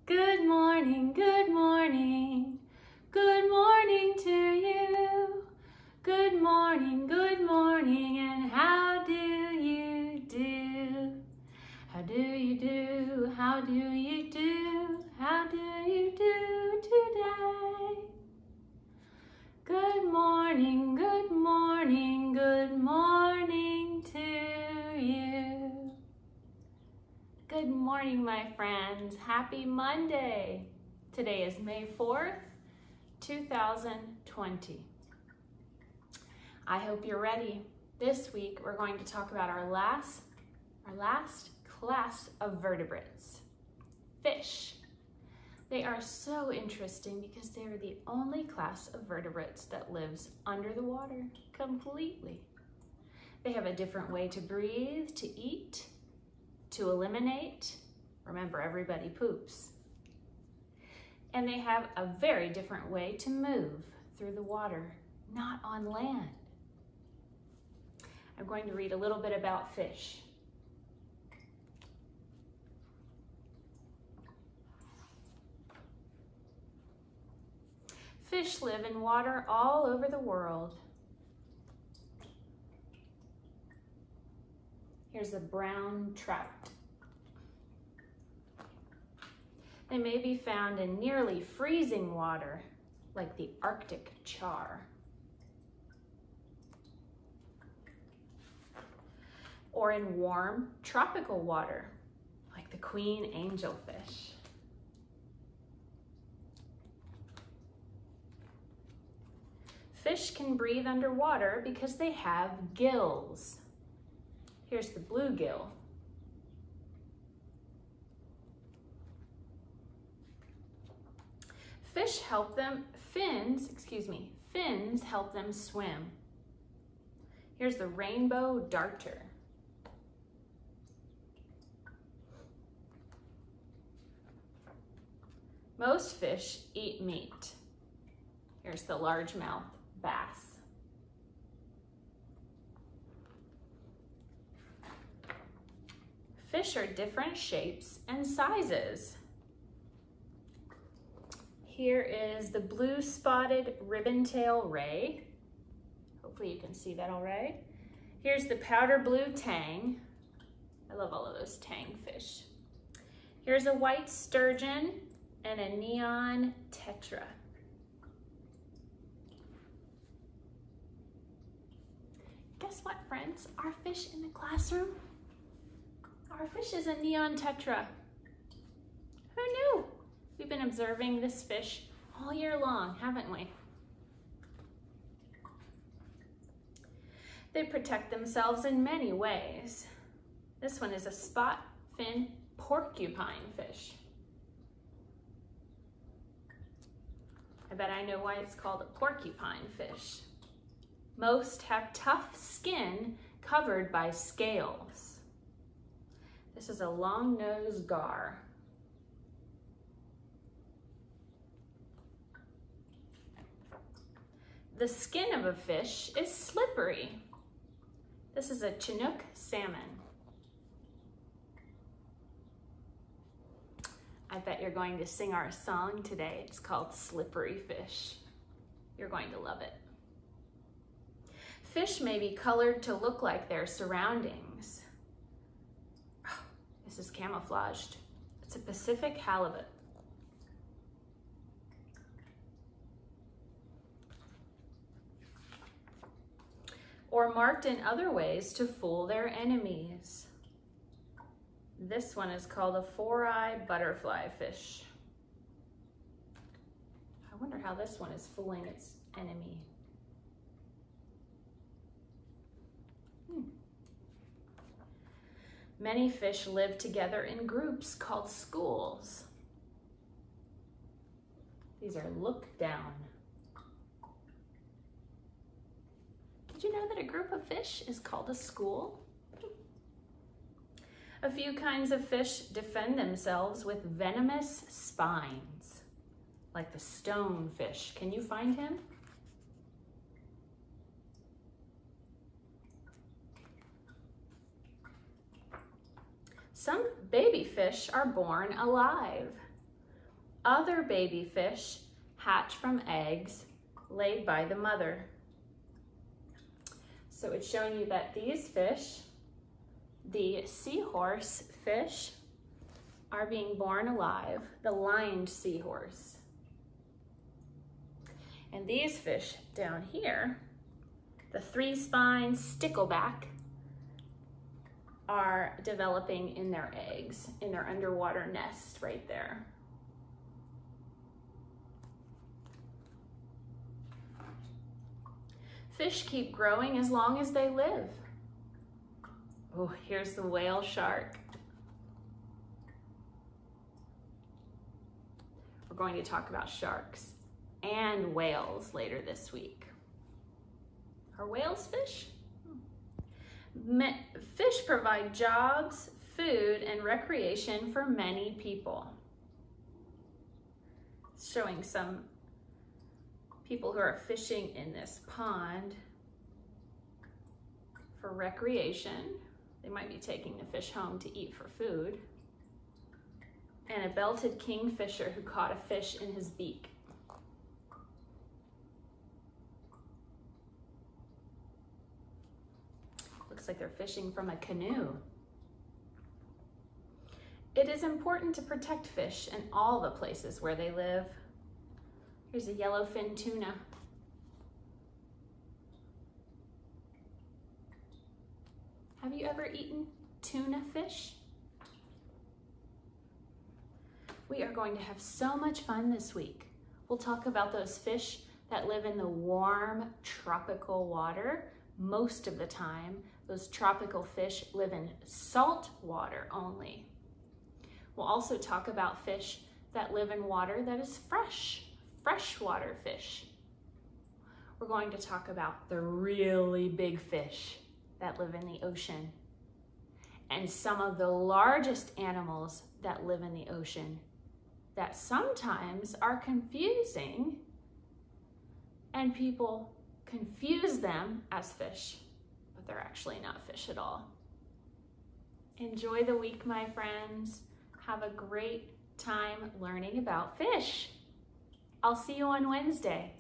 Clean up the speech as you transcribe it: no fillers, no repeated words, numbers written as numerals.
Good morning, good morning. Good morning to you. Good morning, and how do you do? How do you do? How do you do? How do you do today? Good morning, good morning, good morning to you. Good morning, my friends. Happy Monday. Today is May 4th, 2020. I hope you're ready. This week, we're going to talk about our last class of vertebrates, fish. They are so interesting because they are the only class of vertebrates that lives under the water completely. They have a different way to breathe, to eat, to eliminate. Remember, everybody poops. And they have a very different way to move through the water, not on land. I'm going to read a little bit about fish. Fish live in water all over the world. Here's a brown trout. They may be found in nearly freezing water, like the Arctic char. Or in warm tropical water, like the queen angelfish. Fish can breathe underwater because they have gills. Here's the bluegill. Fins help them swim. Here's the rainbow darter. Most fish eat meat. Here's the largemouth bass. Fish are different shapes and sizes. Here is the blue spotted ribbon-tail ray. Hopefully you can see that all right. Here's the powder blue tang. I love all of those tang fish. Here's a white sturgeon and a neon tetra. Guess what, friends? Our fish in the classroom, our fish is a neon tetra. Who knew? We've been observing this fish all year long, haven't we? They protect themselves in many ways. This one is a spot fin porcupine fish. I bet I know why it's called a porcupine fish. Most have tough skin covered by scales. This is a long-nosed gar. The skin of a fish is slippery. This is a Chinook salmon. I bet you're going to sing our song today. It's called Slippery Fish. You're going to love it. Fish may be colored to look like their surroundings. Oh, this is camouflaged. It's a Pacific halibut. Or marked in other ways to fool their enemies. This one is called a four-eyed butterfly fish. I wonder how this one is fooling its enemy. Many fish live together in groups called schools. These are look down. Did you know that a group of fish is called a school? A few kinds of fish defend themselves with venomous spines, like the stonefish. Can you find him? Some baby fish are born alive. other baby fish hatch from eggs laid by the mother. So it's showing you that these fish, the seahorse fish, are being born alive, the lined seahorse. And these fish down here, the three-spine stickleback, are developing in their eggs, in their underwater nest right there. Fish keep growing as long as they live. Oh, here's the whale shark. We're going to talk about sharks and whales later this week. Are whales fish? Fish provide jobs, food, and recreation for many people. It's showing some people who are fishing in this pond for recreation. They might be taking the fish home to eat for food. And a belted kingfisher who caught a fish in his beak. Looks like they're fishing from a canoe. It is important to protect fish in all the places where they live. Here's a yellowfin tuna. Have you ever eaten tuna fish? We are going to have so much fun this week. We'll talk about those fish that live in the warm tropical water. Most of the time, those tropical fish live in salt water only. We'll also talk about fish that live in water that is fresh, freshwater fish. We're going to talk about the really big fish that live in the ocean and some of the largest animals that live in the ocean that sometimes are confusing, and people confuse them as fish, but they're actually not fish at all. Enjoy the week, my friends. Have a great time learning about fish. I'll see you on Wednesday.